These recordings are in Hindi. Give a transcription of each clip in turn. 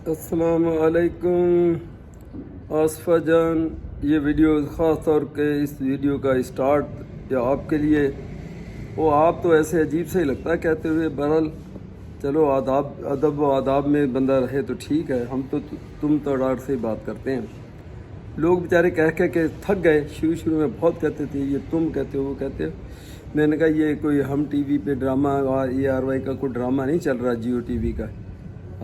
अस्सलाम वालेकुम आसफ़ा जान। ये वीडियो ख़ास तौर पे इस वीडियो का स्टार्ट या आपके लिए वो आप तो ऐसे अजीब से ही लगता है कहते हुए। बहरहाल चलो अदब व आदाब में बंदा रहे तो ठीक है। हम तो तुम तड़ाड़ से ही बात करते हैं। लोग बेचारे कह कह के थक गए। शुरू शुरू में बहुत कहते थे ये तुम कहते हो वो कहते हो। मैंने कहा ये कोई हम टीवी पे ड्रामा ARY का कोई ड्रामा नहीं चल रहा जियो टीवी का।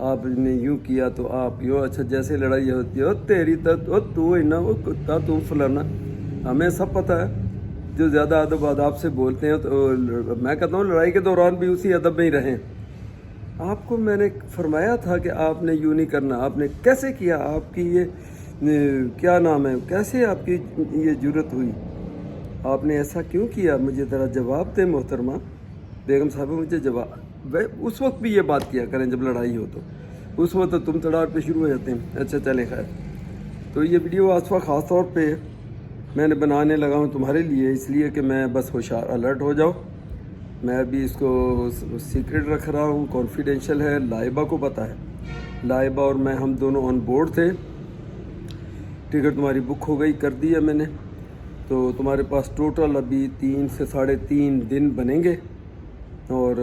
आपने यूँ किया तो आप यूँ, अच्छा जैसे लड़ाई होती है तेरी तो तू इन्ना वो कुत्ता तू फलाना, हमें सब पता है। जो ज़्यादा अदब आदाब से बोलते हैं तो मैं कहता हूँ लड़ाई के दौरान भी उसी अदब में ही रहें। आपको मैंने फरमाया था कि आपने यूँ नहीं करना। आपने कैसे किया? आपकी ये क्या नाम है, कैसे आपकी ये जुर्रत हुई? आपने ऐसा क्यों किया? मुझे ज़रा जवाब दें मोहतरमा बेगम साहब, मुझे जवाब। उस वक्त भी ये बात किया करें जब लड़ाई हो तो उस वक्त तो तुम तड़ाड़ पे शुरू हो जाते हैं। अच्छा चले खैर, तो ये वीडियो आसफ़ा ख़ास तौर पे मैंने बनाने लगा हूँ तुम्हारे लिए, इसलिए कि मैं बस होशियार अलर्ट हो जाओ। मैं अभी इसको सीक्रेट रख रहा हूँ, कॉन्फिडेंशियल है। लाइबा को पता है, लाइबा और मैं हम दोनों ऑन बोर्ड थे। टिकट तुम्हारी बुक हो गई, कर दी है मैंने। तो तुम्हारे पास टोटल अभी 3 से 3.5 दिन बनेंगे। और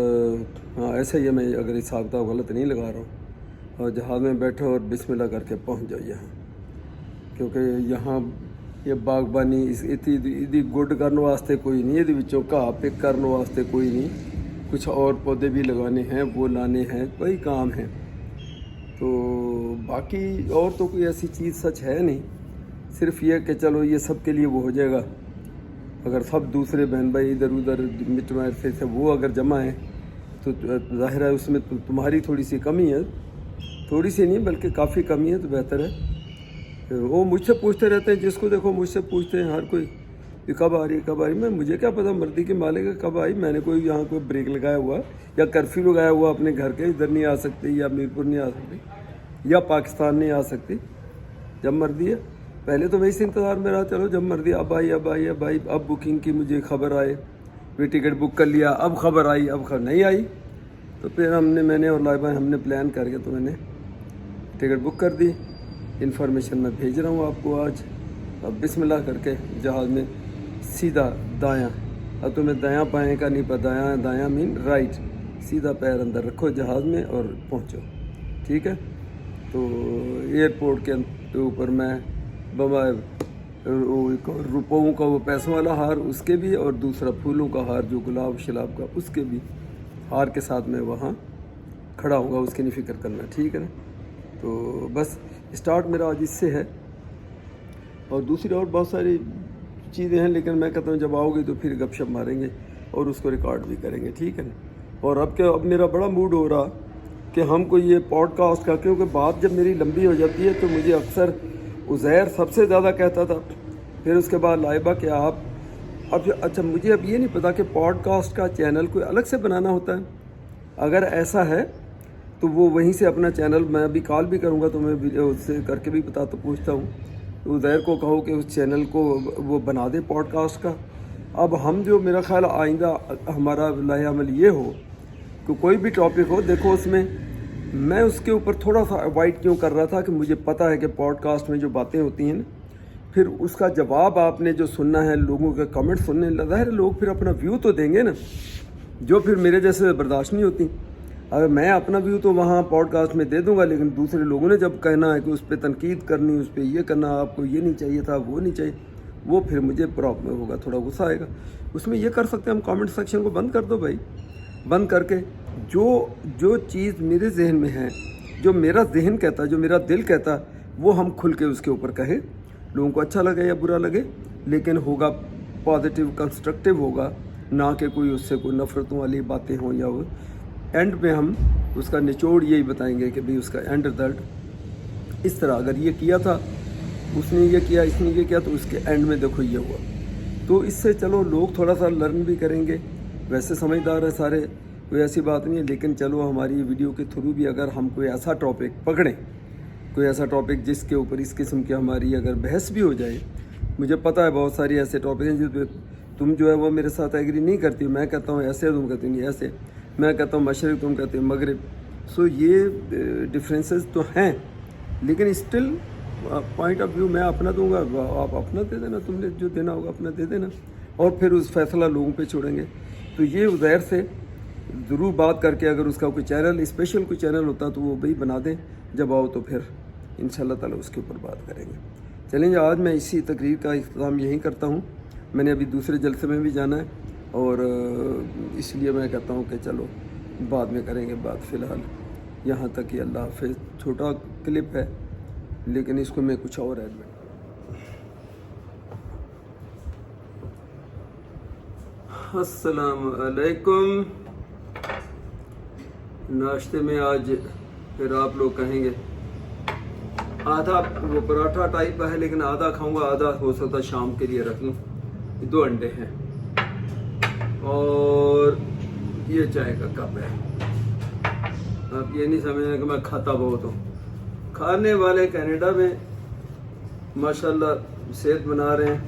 हाँ ऐसे ही है, मैं अगर हिसाब किताब गलत नहीं लगा रहा हूँ। और जहाज़ में बैठो और बिस्मिल्लाह करके पहुँच जाओ यहाँ, क्योंकि यहाँ ये बागबानी इतनी गुड करने वास्ते कोई नहीं, ये विचों घाह पिक करने वास्ते कोई नहीं। कुछ और पौधे भी लगाने हैं, वो लाने हैं, वही काम है। तो बाकी और तो कोई ऐसी चीज़ सच है नहीं, सिर्फ ये कि चलो ये सब के लिए वो हो जाएगा। अगर सब दूसरे बहन भाई इधर उधर मिट मार से वो अगर जमा है तो ज़ाहिर है उसमें तुम्हारी थोड़ी सी कमी है। थोड़ी सी नहीं बल्कि काफ़ी कमी है, तो बेहतर है। वो मुझसे पूछते रहते हैं, जिसको देखो मुझसे पूछते हैं हर कोई कि कब आ रही कब आ रही। मैं मुझे क्या पता मर्दी के मालिक है कब आई। मैंने कोई यहाँ कोई ब्रेक लगाया हुआ या कर्फ्यू लगाया हुआ अपने घर के, इधर नहीं आ सकती या मीरपुर नहीं आ सकती या पाकिस्तान नहीं आ सकती। जब मर्दी है, पहले तो मैं इस इंतज़ार में रहा, चलो जब मर्दी अब आई अब आई अब आई। अब बुकिंग की मुझे खबर आए, वे टिकट बुक कर लिया, अब खबर आई, अब खबर नहीं आई। तो फिर मैंने और लाइबा हमने प्लान करके तो मैंने टिकट बुक कर दी। इन्फॉर्मेशन मैं भेज रहा हूँ आपको आज। अब बिस्मिल्लाह करके जहाज़ में सीधा दायां। अब तुम्हें दायां बाएं का नहीं पता, दायां दायां मीन राइट। सीधा पैर अंदर रखो जहाज़ में और पहुँचो, ठीक है। तो एयरपोर्ट के ऊपर मैं रुपयों का वो पैसों वाला हार उसके भी, और दूसरा फूलों का हार जो गुलाब शलाब का उसके भी हार के साथ मैं वहाँ खड़ा हूँगा, उसकी नहीं फिक्र करना, ठीक है ना। तो बस स्टार्ट मेरा आज इससे है, और दूसरी और बहुत सारी चीज़ें हैं, लेकिन मैं कहता हूँ जब आओगे तो फिर गपशप मारेंगे और उसको रिकॉर्ड भी करेंगे, ठीक है ना। और अब मेरा बड़ा मूड हो रहा कि हमको ये पॉडकास्ट का, क्योंकि बात जब मेरी लंबी हो जाती है तो मुझे अक्सर उज़ैर सबसे ज़्यादा कहता था, फिर उसके बाद लाइबा कि आप अब अच्छा मुझे अब ये नहीं पता कि पॉडकास्ट का चैनल कोई अलग से बनाना होता है। अगर ऐसा है तो वो वहीं से अपना चैनल, मैं अभी कॉल भी करूँगा तो मैं उससे करके भी पता तो पूछता हूँ। तो उज़ैर को कहो कि उस चैनल को वो बना दे पॉडकास्ट का। अब हम जो मेरा ख्याल आइंदा हमारा लाहेअमल ये हो कि कोई भी टॉपिक हो, देखो उसमें मैं उसके ऊपर थोड़ा सा अवॉइड क्यों कर रहा था कि मुझे पता है कि पॉडकास्ट में जो बातें होती हैं ना, फिर उसका जवाब आपने जो सुनना है, लोगों के कमेंट सुनने लगा है, लोग फिर अपना व्यू तो देंगे ना, जो फिर मेरे जैसे बर्दाश्त नहीं होती। अगर मैं अपना व्यू तो वहाँ पॉडकास्ट में दे दूँगा, लेकिन दूसरे लोगों ने जब कहना है कि उस पर तनकीद करनी, उस पर ये करना, आपको ये नहीं चाहिए था वो नहीं चाहिए, वो फिर मुझे प्रॉब्लम होगा, थोड़ा गुस्सा आएगा। उसमें ये कर सकते हैं हम, कमेंट सेक्शन को बंद कर दो भाई, बंद करके जो चीज़ मेरे जहन में है, जो मेरा जहन कहता है, जो मेरा दिल कहता है, वो हम खुल के उसके ऊपर कहें। लोगों को अच्छा लगे या बुरा लगे, लेकिन होगा पॉजिटिव कंस्ट्रक्टिव होगा, ना कि कोई उससे कोई नफ़रतों वाली बातें हों। या वो एंड पे हम उसका निचोड़ यही बताएंगे कि भाई उसका एंड रिजल्ट इस तरह, अगर ये किया था उसने ये किया, इसने ये किया, तो उसके एंड में देखो ये हुआ। तो इससे चलो लोग थोड़ा सा लर्न भी करेंगे। वैसे समझदार है सारे, कोई ऐसी बात नहीं है, लेकिन चलो हमारी वीडियो के थ्रू भी अगर हम कोई ऐसा टॉपिक पकड़ें, कोई ऐसा टॉपिक जिसके ऊपर इस किस्म की हमारी अगर बहस भी हो जाए। मुझे पता है बहुत सारी ऐसे टॉपिक हैं जिस पर तुम जो है वो मेरे साथ एग्री नहीं करती। मैं कहता हूँ ऐसे, तुम कहती नहीं ऐसे। मैं कहता हूँ मशरिक़, तुम कहते हो मगरिब। सो ये डिफरेंसेस तो हैं, लेकिन स्टिल पॉइंट ऑफ व्यू मैं अपना दूंगा, आप अपना दे देना, तुमने जो देना होगा अपना दे देना, और फिर उस फैसला लोगों पे छोड़ेंगे। तो ये उज़ैर से ज़रूर बात करके, अगर उसका कोई चैनल स्पेशल कोई चैनल होता तो वो भी बना दें, जब आओ तो फिर इंशाल्लाह ताला उसके ऊपर बात करेंगे। चलेंगे, आज मैं इसी तकरीर का इख्तिताम यहीं करता हूँ। मैंने अभी दूसरे जलसे में भी जाना है, और इसलिए मैं कहता हूँ कि चलो बाद में करेंगे बात। फ़िलहाल यहाँ तक ही, अल्लाह हाफ़िज़। छोटा क्लिप है लेकिन इसको मैं कुछ और ऐड में। अस्सलाम वालेकुम। नाश्ते में आज फिर आप लोग कहेंगे आधा वो पराठा टाइप का है, लेकिन आधा खाऊंगा, आधा हो सकता शाम के लिए रख लूँ। 2 अंडे हैं और ये चाय का कप है। आप ये नहीं समझना कि मैं खाता बहुत हूँ। खाने वाले कनाडा में माशाल्लाह सेहत बना रहे हैं,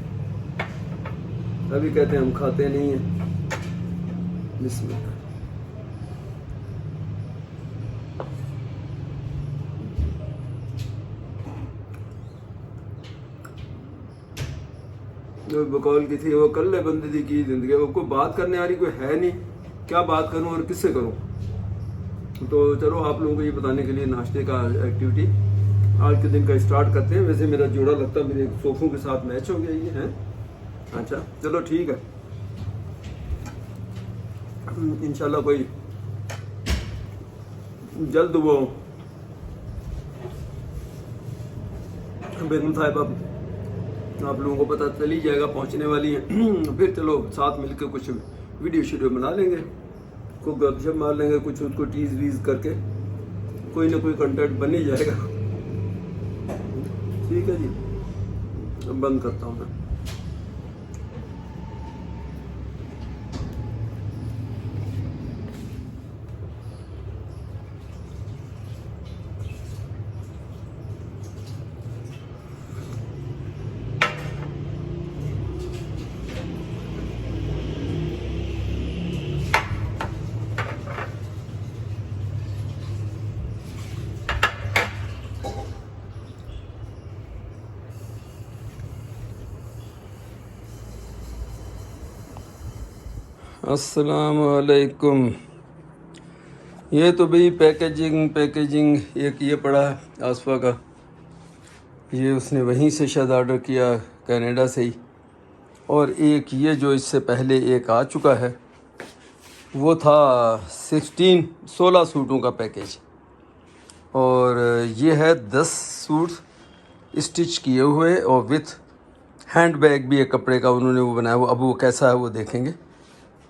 अभी कहते हैं हम खाते नहीं हैं। बिस्मिल्लाह। जो बकौल की थी वो कल्ले बंदे की जिंदगी, वो कोई बात करने वाली कोई है नहीं, क्या बात करूं और किससे करूं। तो चलो आप लोगों को ये बताने के लिए नाश्ते का एक्टिविटी आज के दिन का स्टार्ट करते हैं। वैसे मेरा जोड़ा लगता है मेरे सोफों के साथ मैच हो गया ये है। अच्छा चलो ठीक है, इंशाल्लाह कोई जल्द वो बेगम साहिब आप लोगों को पता चल ही जाएगा, पहुंचने वाली हैं। फिर चलो साथ मिलकर कुछ वीडियो बना लेंगे, को गपशप मार लेंगे, कुछ उसको टीज वीज करके कोई ना कोई कंटेंट बन ही जाएगा। ठीक है जी, बंद करता हूँ मैं। अस्सलामु अलैकुम। ये तो भाई पैकेजिंग एक ये पड़ा है आसफा का, ये उसने वहीं से शायद ऑर्डर किया कनाडा से ही, और एक ये जो इससे पहले एक आ चुका है वो था 16 सूटों का पैकेज, और ये है 10 सूट स्टिच किए हुए और विथ हैंड बैग भी एक कपड़े का उन्होंने वो बनाया। वो अब वो कैसा है वो देखेंगे।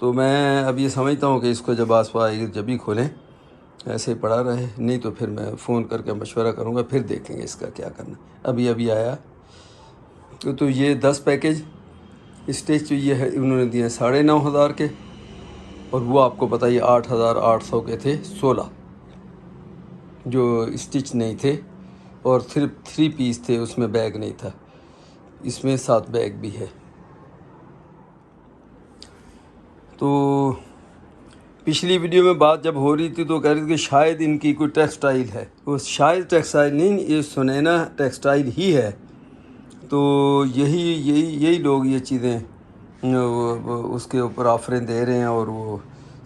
तो मैं अब ये समझता हूँ कि इसको जब आसपास आएगी जब भी खोलें ऐसे ही पड़ा रहे, नहीं तो फिर मैं फ़ोन करके मशवरा करूँगा, फिर देखेंगे इसका क्या करना। अभी आया तो ये 10 पैकेज स्टिच जो ये है उन्होंने दिए 9,500 के, और वो आपको पता ही 8,800 के थे 16 जो स्टिच नहीं थे, और सिर्फ 3 पीस थे, उसमें बैग नहीं था। इसमें 7 बैग भी है। तो पिछली वीडियो में बात जब हो रही थी तो कह रही थी कि शायद इनकी कोई टेक्सटाइल है, वो शायद टेक्सटाइल नहीं, ये सुनैना टेक्सटाइल ही है। तो यही लोग ये चीज़ें उसके ऊपर ऑफरें दे रहे हैं, और वो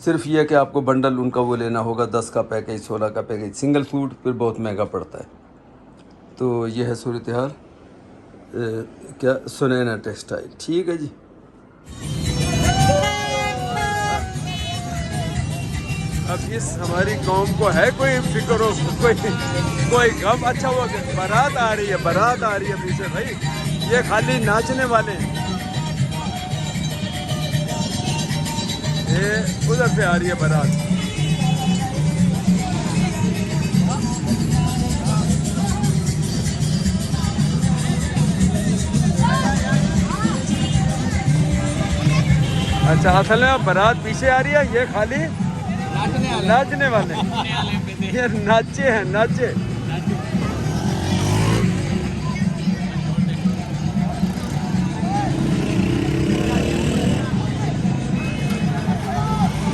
सिर्फ ये है कि आपको बंडल उनका वो लेना होगा, 10 का पैकेज 16 का पैकेज, सिंगल सूट फिर बहुत महंगा पड़ता है। तो ये है सूरत हाल क्या सुनैना टेक्सटाइल। ठीक है जी। अब इस हमारी कौम को है कोई फिक्र हो, कोई गम। अच्छा हुआ बारात आ रही है पीछे भाई, ये खाली नाचने वाले हैं। ये उधर से आ रही है बारात। अच्छा असल में बारात पीछे आ रही है, ये खाली नाचने वाले ये नाचे।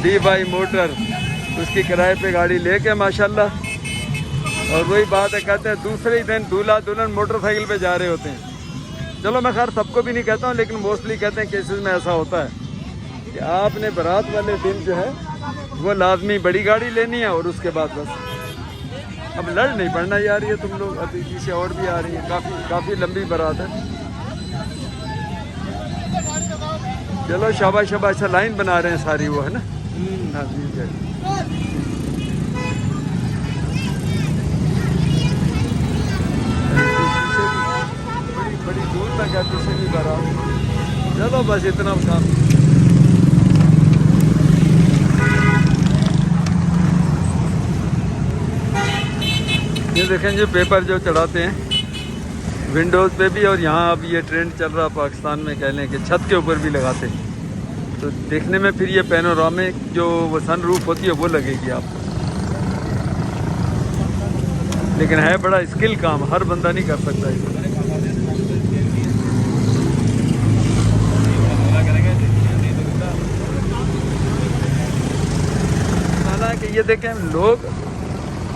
डी बाई मोटर उसकी किराए पे गाड़ी लेके माशाल्लाह। और वही बात है, कहते हैं दूसरे ही दिन दूल्हा दुल्हन मोटरसाइकिल पे जा रहे होते हैं। चलो मैं खैर सबको भी नहीं कहता हूँ, लेकिन मोस्टली कहते हैं केसेस में ऐसा होता है कि आपने बारात वाले दिन जो है वो लाजमी बड़ी गाड़ी लेनी है और उसके बाद बस अब लड़ नहीं पड़ना यार। ये तुम लोग अभी पीछे और भी आ रही हैं, काफ़ी लंबी बारात है। चलो शाबाश शाबाश, अच्छा लाइन बना रहे हैं सारी वो, है ना। हाँ जी। बड़ी दूर तक है पीछे भी बारात। चलो बस इतना काम। ये देखें जो पेपर जो चढ़ाते हैं विंडोज़ पे भी, और यहाँ अब ये ट्रेंड चल रहा पाकिस्तान में, कह लें कि छत के ऊपर भी लगाते हैं। तो देखने में फिर ये पैनोरामिक जो वो सन रूफ होती है वो लगेगी आपको। लेकिन है बड़ा स्किल काम, हर बंदा नहीं कर सकता है। हालांकि ये देखें लोग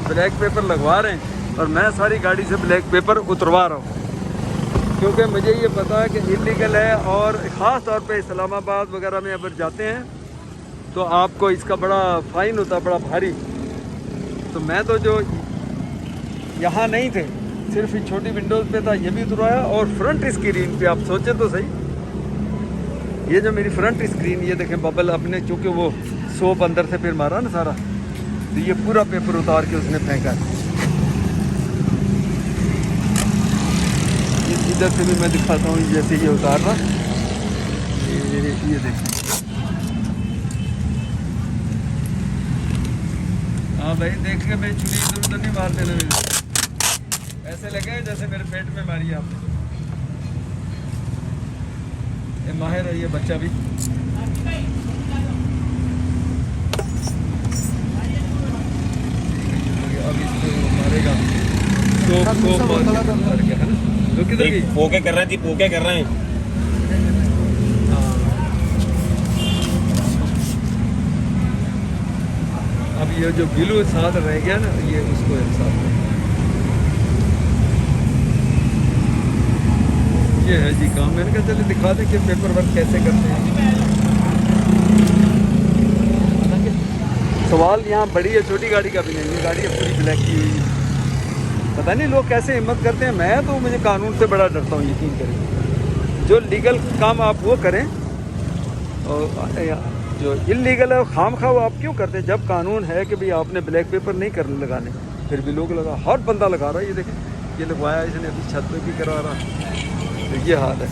ब्लैक पेपर लगवा रहे हैं और मैं सारी गाड़ी से ब्लैक पेपर उतरवा रहा हूँ, क्योंकि मुझे ये पता है कि इलीगल है। और ख़ास तौर पे इस्लामाबाद वगैरह में अगर जाते हैं तो आपको इसका बड़ा फ़ाइन होता है, बड़ा भारी। तो मैं तो जो यहाँ नहीं थे, सिर्फ ये छोटी विंडोज़ पे था, ये भी उतरवाया। और फ्रंट स्क्रीन पे आप सोचें तो सही, ये जो मेरी फ्रंट स्क्रीन, ये देखें बबल अपने, चूँकि वो सोप अंदर से फिर मारा ना सारा, तो ये पूरा पेपर उतार के उसने फेंका। इधर से भी मैं दिखाता हूँ, जैसे ये उतार रहा, ये देखिए। हाँ भाई देख के भाई, छुरी इधर उधर नहीं मार देना मेरे, ऐसे लगे जैसे मेरे पेट में मारी आपने। ये माहिर है ये बच्चा भी। अब इसको मारेगा तो किधर गई? पोके कर रहे हैं जी, पोके कर रहे हैं। अब ये जो गिलू साथ रह गया ना, ये उसको एक साथ, ये है जी काम। मैंने कहा चलिए दिखा दें कि पेपर वर्क कैसे करते हैं। सवाल यहाँ बड़ी है, छोटी गाड़ी का भी नहीं है। गाड़ी है पूरी ब्लैक की हुई है। पता नहीं लोग कैसे हिम्मत करते हैं। मैं तो मुझे कानून से बड़ा डरता हूँ, यकीन करें। जो लीगल काम आप वो करें, और जो इलीगल है खाम खा वो आप क्यों करते हैं? जब कानून है कि भाई आपने ब्लैक पेपर नहीं करने लगाने, फिर भी लोग लगा, हर बंदा लगा रहा है। ये देखें, ये लगवाया इसने, अभी छत पे भी करा रहा। तो ये हाल है।